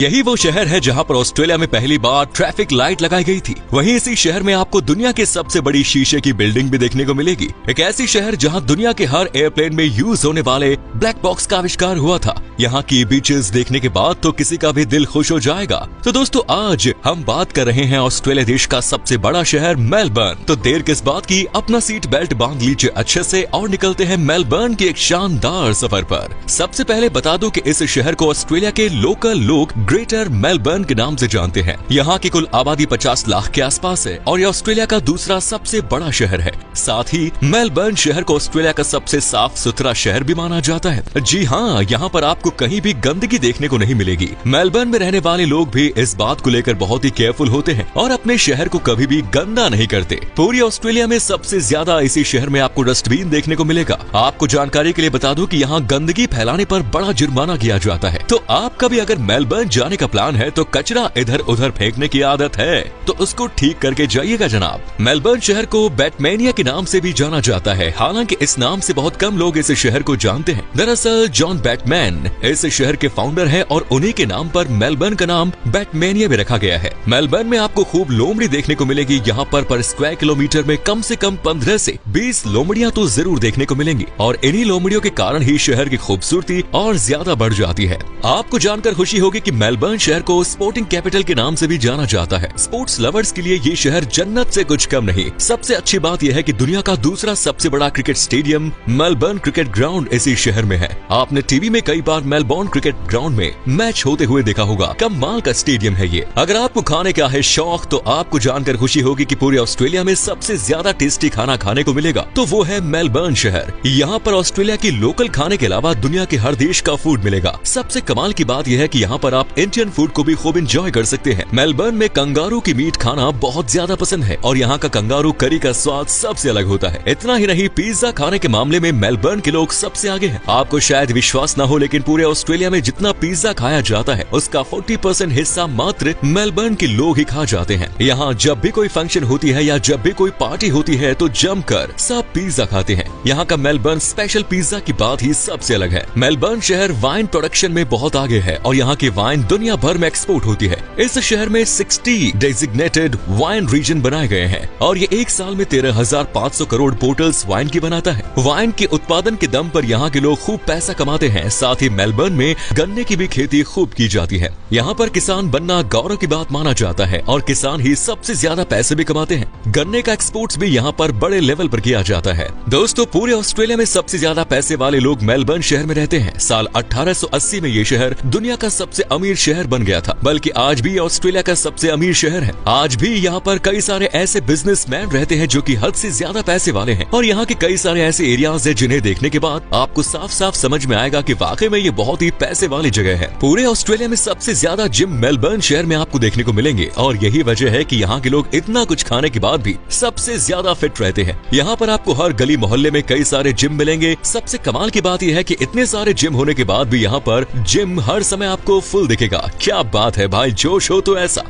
यही वो शहर है जहां पर ऑस्ट्रेलिया में पहली बार ट्रैफिक लाइट लगाई गई थी। वहीं इसी शहर में आपको दुनिया की सबसे बड़ी शीशे की बिल्डिंग भी देखने को मिलेगी। एक ऐसी शहर जहां दुनिया के हर एयरप्लेन में यूज होने वाले ब्लैक बॉक्स का आविष्कार हुआ था। यहाँ की बीचेस देखने के बाद तो किसी का भी दिल खुश हो जाएगा। तो दोस्तों, आज हम बात कर रहे हैं ऑस्ट्रेलिया देश का सबसे बड़ा शहर मेलबर्न। तो देर किस बात की, अपना सीट बेल्ट बांध लीजिए अच्छे से और निकलते हैं मेलबर्न की एक शानदार सफर पर। सबसे पहले बता दो कि इस शहर को ऑस्ट्रेलिया के लोकल लोग ग्रेटर मेलबर्न के नाम से जानते हैं। यहाँ की कुल आबादी 50 लाख के आसपास है और यह ऑस्ट्रेलिया का दूसरा सबसे बड़ा शहर है। साथ ही मेलबर्न शहर को ऑस्ट्रेलिया का सबसे साफ सुथरा शहर भी माना जाता है। जी हाँ, यहाँ पर आपको कहीं भी गंदगी देखने को नहीं मिलेगी। मेलबर्न में रहने वाले लोग भी इस बात को लेकर बहुत ही केयरफुल होते हैं और अपने शहर को कभी भी गंदा नहीं करते। पूरी ऑस्ट्रेलिया में सबसे ज्यादा इसी शहर में आपको डस्टबिन देखने को मिलेगा। आपको जानकारी के लिए बता दूं कि यहाँ गंदगी फैलाने पर बड़ा जुर्माना किया जाता है। तो आपका भी अगर मेलबर्न जाने का प्लान है तो कचरा इधर उधर फेंकने की आदत है तो उसको ठीक करके जाइएगा जनाब। मेलबर्न शहर को बैटमेनिया के नाम से भी जाना जाता है। हालांकि इस नाम से बहुत कम लोग इस शहर को जानते हैं। दरअसल जॉन बैटमैन इस शहर के फाउंडर हैं और उन्हीं के नाम पर मेलबर्न का नाम बैटमेनिया भी रखा गया है। मेलबर्न में आपको खूब लोमड़ी देखने को मिलेगी। यहाँ पर स्क्वायर किलोमीटर में कम से कम 15 से 20 लोमड़ियाँ तो जरूर देखने को मिलेंगी और इन्हीं लोमड़ियों के कारण ही शहर की खूबसूरती और ज्यादा बढ़ जाती है। आपको जानकर खुशी होगी कि मेलबर्न शहर को स्पोर्टिंग कैपिटल के नाम से भी जाना जाता है। स्पोर्ट्स लवर्स के लिए ये शहर जन्नत से कुछ कम नहीं। सबसे अच्छी बात यह है कि दुनिया का दूसरा सबसे बड़ा cricket stadium Melbourne cricket ground इसी शहर में है। आपने टीवी में कई बार मेलबर्न क्रिकेट ग्राउंड में मैच होते हुए देखा होगा। कमाल का स्टेडियम है ये। अगर आपको खाने का है शौक तो आपको जानकर खुशी होगी कि पूरे ऑस्ट्रेलिया में सबसे ज्यादा टेस्टी खाना खाने को मिलेगा तो वो है मेलबर्न शहर। यहाँ पर ऑस्ट्रेलिया की लोकल खाने के अलावा दुनिया के हर देश का फूड मिलेगा। सबसे कमाल की बात यह है कि यहाँ पर आप इंडियन फूड को भी खूब एंजॉय कर सकते हैं। मेलबर्न में कंगारू की मीट खाना बहुत ज्यादा पसंद है और यहाँ का कंगारू करी का स्वाद सबसे अलग होता है। इतना ही नहीं, पिज्जा खाने के मामले में मेलबर्न के लोग सबसे आगे हैं। आपको शायद विश्वास न हो लेकिन पूरे ऑस्ट्रेलिया में जितना पिज्जा खाया जाता है उसका 40% हिस्सा मात्र मेलबर्न के लोग ही खा जाते हैं। यहाँ जब भी कोई फंक्शन होती है या जब भी कोई पार्टी होती है तो जमकर सब पिज्जा खाते हैं। यहाँ का मेलबर्न स्पेशल पिज्जा की बात ही सबसे अलग है। मेलबर्न शहर वाइन प्रोडक्शन में बहुत आगे है और यहाँ की वाइन दुनिया भर में एक्सपोर्ट होती है। इस शहर में 60 डेजिग्नेटेड वाइन रीजन बनाए गए हैं और ये एक साल में 13,500 करोड़ बोतल्स वाइन की बनाता है। वाइन के उत्पादन के दम पर यहाँ के लोग खूब पैसा कमाते हैं। साथ ही मेलबर्न में गन्ने की भी खेती खूब की जाती है। यहाँ पर किसान बनना गौरव की बात माना जाता है और किसान ही सबसे ज्यादा पैसे भी कमाते हैं। गन्ने का एक्सपोर्ट्स भी यहाँ पर बड़े लेवल पर किया जाता है। दोस्तों, पूरे ऑस्ट्रेलिया में सबसे ज्यादा पैसे वाले लोग मेलबर्न शहर में रहते हैं। साल 1880 में ये शहर दुनिया का सबसे अमीर शहर बन गया था, बल्कि आज भी ऑस्ट्रेलिया का सबसे अमीर शहर है। आज भी यहाँ पर कई सारे ऐसे बिजनेसमैन रहते हैं जो कि हद से ज्यादा पैसे वाले हैं और यहाँ के कई सारे ऐसे एरियाज है जिन्हें देखने के बाद आपको साफ साफ समझ में आएगा कि वाकई में ये बहुत ही पैसे वाली जगह है। पूरे ऑस्ट्रेलिया में सबसे ज्यादा जिम मेलबर्न शहर में आपको देखने को मिलेंगे और यही वजह है कि यहाँ के लोग इतना कुछ खाने के बाद भी सबसे ज्यादा फिट रहते हैं। यहाँ पर आपको हर गली मोहल्ले में कई सारे जिम मिलेंगे। सबसे कमाल की बात यह है कि इतने सारे जिम होने के बाद भी यहाँ पर जिम हर समय आपको फुल दिखेगा। क्या बात है भाई, जोश हो तो ऐसा।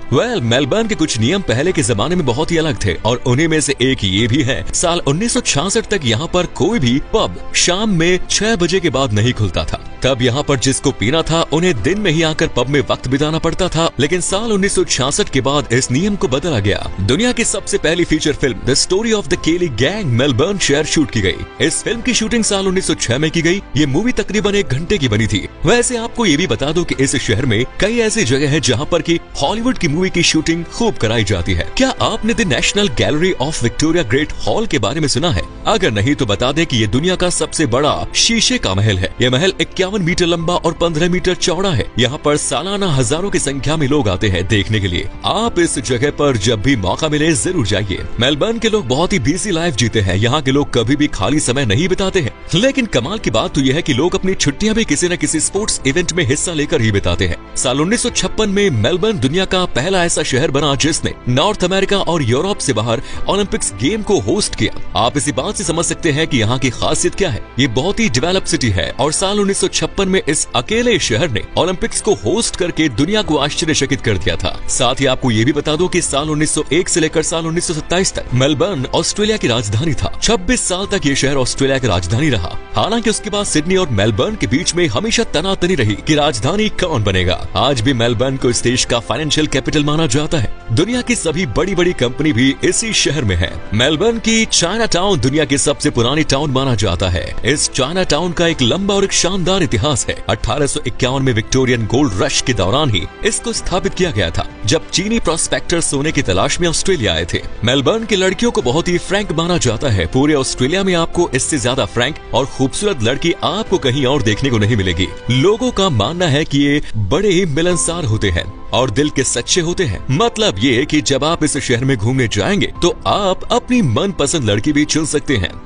मेलबर्न के कुछ नियम पहले के जमाने में बहुत ही अलग थे और उन्हीं में से एक ये भी है। साल 1966 तक यहाँ पर कोई भी पब शाम में 6 बजे के बाद नहीं खुलता था। तब यहाँ पर जिसको पीना था उन्हें दिन में ही आकर पब में वक्त बिताना पड़ता था। लेकिन साल 1966 के बाद इस नियम को बदला गया। दुनिया की सबसे पहली feature film the story of the केली गैंग मेलबर्न शहर शूट की गई। इस फिल्म की शूटिंग साल 1906 में की गई। ये मूवी तकरीबन 1 घंटे की बनी थी। वैसे आपको ये भी बता दो कि इस शहर में कई ऐसी जगह है जहाँ पर की हॉलीवुड की मूवी की शूटिंग खूब कराई जाती है। क्या आपने the national gallery of Victoria great hall के बारे में सुना है? अगर नहीं तो बता दे कि ये दुनिया का सबसे बड़ा शीशे का महल है। यह महल 51 मीटर लंबा और 15 मीटर चौड़ा है। यहाँ पर सालाना हजारों की संख्या में लोग आते हैं देखने के लिए। आप इस जगह पर जब भी मौका मिले जरूर जाइए। मेलबर्न के लोग बहुत ही बिजी लाइफ जीते हैं। यहाँ के लोग कभी भी खाली समय नहीं बिताते हैं। लेकिन कमाल की बात तो यह है कि लोग अपनी छुट्टियां भी किसी न किसी स्पोर्ट्स इवेंट में हिस्सा लेकर ही बिताते हैं। साल 1956 में मेलबर्न दुनिया का पहला ऐसा शहर बना जिसने नॉर्थ अमेरिका और यूरोप से बाहर ओलंपिक्स गेम को होस्ट किया। आप इसी बात से समझ सकते हैं कि यहाँ की खासियत क्या है। ये बहुत ही डेवलप सिटी है और साल 1956 में इस अकेले शहर ने ओलंपिक्स को होस्ट करके दुनिया को आश्चर्यचकित कर दिया था। साथ ही आपको ये भी बता दो कि साल 1901 से लेकर साल 1927 तक मेलबर्न ऑस्ट्रेलिया की राजधानी था। 26 साल तक ये शहर ऑस्ट्रेलिया की राजधानी रहा। हालांकि उसके बाद सिडनी और मेलबर्न के बीच में हमेशा तनातनी रही कि राजधानी कौन बनेगा। आज भी मेलबर्न को इस देश का फाइनेंशियल कैपिटल माना जाता है। दुनिया की सभी बड़ी बड़ी कंपनी भी इसी शहर में है। मेलबर्न की चाइना टाउन दुनिया की सबसे पुरानी टाउन माना जाता है। इस चाइना टाउन का एक लंबा और एक शानदार इतिहास है। 1851 में विक्टोरियन गोल्ड रश के दौरान ही इसको स्थापित किया गया था, जब चीनी प्रोस्पेक्टर सोने की तलाश में ऑस्ट्रेलिया आए थे। मेलबर्न की लड़कियों को बहुत ही फ्रैंक माना जाता है। पूरे ऑस्ट्रेलिया में आपको इससे ज्यादा फ्रैंक और खूबसूरत लड़की आपको कहीं और देखने को नहीं मिलेगी। लोगों का मानना है कि ये बड़े ही मिलनसार होते हैं और दिल के सच्चे होते हैं। मतलब ये कि जब आप इस शहर में घूमने जाएंगे तो आप अपनी मनपसंद लड़की भी चुन सकते हैं।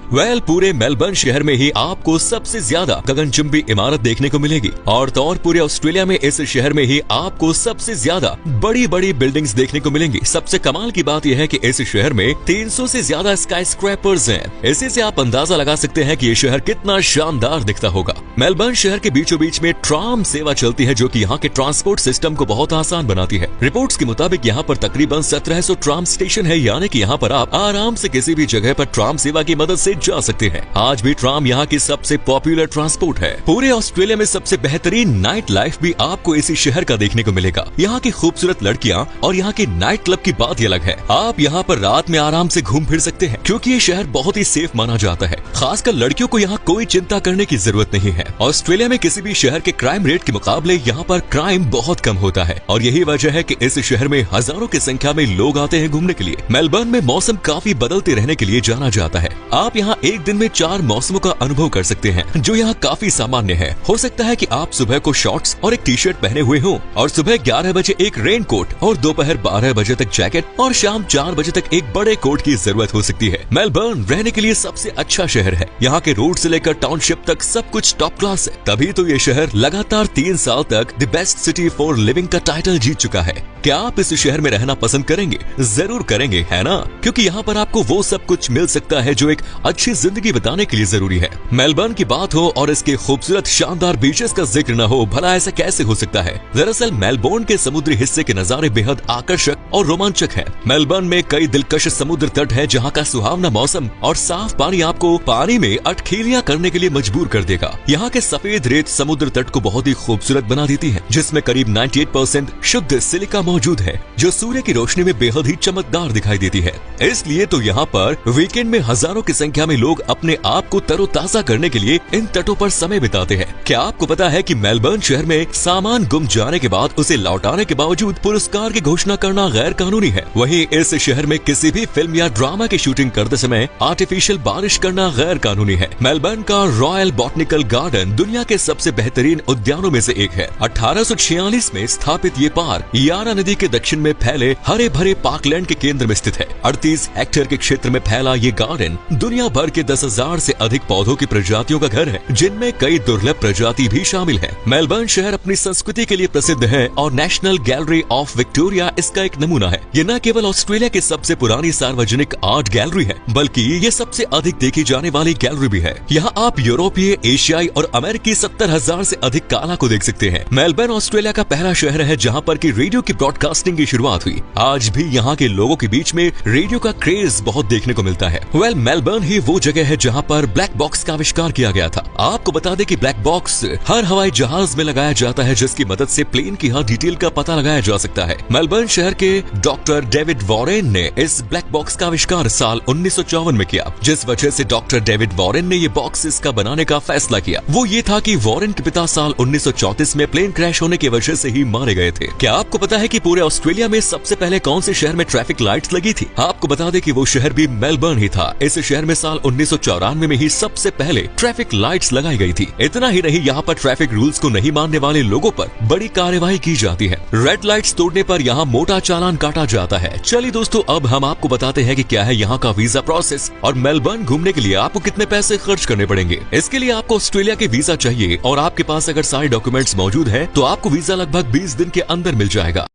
पूरे मेलबर्न शहर में ही आपको सबसे ज्यादा गगनचुंबी इमारत देखने को मिलेगी और तो और पूरे ऑस्ट्रेलिया में इस शहर में ही आपको सबसे ज्यादा बड़ी बड़ी बिल्डिंग्स देखने को मिलेंगी। सबसे कमाल की बात यह है कि इस शहर में 300 से ज्यादा स्काई स्क्रैपर्स हैं। इसी से आप अंदाजा लगा सकते हैं कि ये शहर कितना शानदार दिखता होगा। मेलबर्न शहर के बीचों बीच में ट्राम सेवा चलती है, जो कि यहाँ के ट्रांसपोर्ट सिस्टम को बहुत आसान बनाती है। रिपोर्ट्स के मुताबिक यहाँ पर तकरीबन 1700 ट्राम स्टेशन है, यानी कि यहाँ पर आप आराम से किसी भी जगह पर ट्राम सेवा की मदद से जा सकते हैं। आज भी ट्राम यहाँ की सबसे पॉपुलर ट्रांसपोर्ट है। पूरे ऑस्ट्रेलिया में सबसे बेहतरीन नाइट लाइफ भी आपको इसी शहर का देखने को मिलेगा। यहाँ की खूबसूरत लड़कियाँ और यहाँ के नाइट क्लब की बात ही अलग है। आप यहाँ पर रात में आराम से घूम फिर सकते हैं, क्योंकि ये शहर बहुत ही सेफ माना जाता है। खासकर लड़कियों को यहाँ कोई चिंता करने की जरूरत नहीं है। ऑस्ट्रेलिया में किसी भी शहर के क्राइम रेट के मुकाबले यहाँ पर क्राइम बहुत कम होता है और यही वजह है कि इस शहर में हजारों की संख्या में लोग आते हैं घूमने के लिए। मेलबर्न में मौसम काफी बदलते रहने के लिए जाना जाता है। आप यहाँ एक दिन में 4 मौसमों का अनुभव कर सकते हैं, जो यहाँ काफी सामान्य है। हो सकता है कि आप सुबह को शॉर्ट्स और एक टी शर्ट पहने हुए हो और सुबह 11 बजे एक रेन कोट और दोपहर 12 बजे तक जैकेट और शाम 4 बजे तक एक बड़े कोट की जरूरत हो सकती है। मेलबर्न रहने के लिए सबसे अच्छा शहर है। यहाँ के रोड से लेकर टाउनशिप तक सब कुछ टॉप क्लास है। तभी तो ये शहर लगातार 3 साल तक the best city for living का टाइटल जीत चुका है। क्या आप इस शहर में रहना पसंद करेंगे? जरूर करेंगे, है ना? क्योंकि यहाँ पर आपको वो सब कुछ मिल सकता है जो एक अच्छी जिंदगी बिताने के लिए जरूरी है। मेलबर्न की बात हो और इसके खूबसूरत शानदार बीचेस का जिक्र न हो, भला ऐसा कैसे हो सकता है? दरअसल मेलबोर्न के समुद्री हिस्से के नजारे बेहद आकर्षक और रोमांचक है। मेलबर्न में कई दिलकश समुद्र तट है, जहाँ का सुहावना मौसम और साफ पानी आपको पानी में अटखेलियां करने के लिए मजबूर कर देगा। यहाँ के सफेद रेत समुद्र तट को बहुत ही खूबसूरत बना देती है, जिसमें करीब 98% शुद्ध सिलिका मौजूद है, जो सूर्य की रोशनी में बेहद ही चमकदार दिखाई देती है। इसलिए तो यहाँ पर वीकेंड में हजारों की संख्या में लोग अपने आप को तरोताजा करने के लिए इन तटों पर समय बिताते हैं। क्या आपको पता है कि मेलबर्न शहर में सामान गुम जाने के बाद उसे लौटाने के बावजूद पुरस्कार की घोषणा करना गैर कानूनी है? वहीं इस शहर में किसी भी फिल्म या ड्रामा की शूटिंग करते समय आर्टिफिशियल बारिश करना गैर कानूनी है। मेलबर्न का रॉयल बॉटनिकल गार्डन दुनिया के सबसे बेहतरीन उद्यानों में से एक है। 1846 में स्थापित ये पार्क यारा नदी के दक्षिण में फैले हरे भरे पार्कलैंड के केंद्र में स्थित है। 38 हेक्टेयर के क्षेत्र में फैला ये गार्डन दुनिया भर के 10,000 से अधिक पौधों की प्रजातियों का घर है, जिनमें कई दुर्लभ प्रजाति भी शामिल है। मेलबर्न शहर अपनी संस्कृति के लिए प्रसिद्ध है और नेशनल गैलरी ऑफ विक्टोरिया इसका एक नमूना है। ये न केवल ऑस्ट्रेलिया की सबसे पुरानी सार्वजनिक आर्ट गैलरी है, बल्कि ये सबसे अधिक देखी जाने वाली गैलरी भी है। यहाँ आप यूरोपीय, एशियाई और अमेरिकी 70,000 से अधिक काला को देख सकते हैं। मेलबर्न ऑस्ट्रेलिया का पहला शहर है जहाँ पर की रेडियो की ब्रॉडकास्टिंग की शुरुआत हुई। आज भी यहाँ के लोगों के बीच में रेडियो का क्रेज बहुत देखने को मिलता है। मेलबर्न ही वो जगह है जहाँ पर ब्लैक बॉक्स का आविष्कार किया गया था। आपको बता दें कि ब्लैक बॉक्स हर हवाई जहाज में लगाया जाता है, जिसकी मदद से प्लेन की हर डिटेल का पता लगाया जा सकता है। मेलबर्न शहर के डॉक्टर डेविड वॉरेन ने इस ब्लैक बॉक्स का आविष्कार साल 1954 में किया। जिस वजह से डॉक्टर डेविड वॉरेन ने ये बॉक्स इसका बनाने का फैसला किया, वो ये था कि वॉरेन के पिता साल 1934 में प्लेन क्रैश होने की वजह से ही मारे गए थे। क्या आपको पता है कि पूरे ऑस्ट्रेलिया में सबसे पहले कौन से शहर में ट्रैफिक लाइट्स लगी थी? आपको बता दें कि वो शहर भी मेलबर्न ही था। इस शहर में साल 1994 में ही सबसे पहले ट्रैफिक लाइट्स लगाई गई थी। इतना ही नहीं, यहाँ पर ट्रैफिक रूल्स को नहीं मानने वाले लोगों पर बड़ी कार्यवाही की जाती है। रेड लाइट्स तोड़ने पर यहाँ मोटा चालान काटा जाता है। चलिए दोस्तों, अब हम आपको बताते हैं कि क्या है यहाँ का वीजा प्रोसेस और मेलबर्न घूमने के लिए आपको कितने पैसे खर्च करने पड़ेंगे। इसके लिए आपको ऑस्ट्रेलिया के वीजा चाहिए और आपके पास अगर सारे डॉक्यूमेंट्स मौजूद है तो आपको वीजा लगभग 20 दिन के अंदर मिल जाएगा।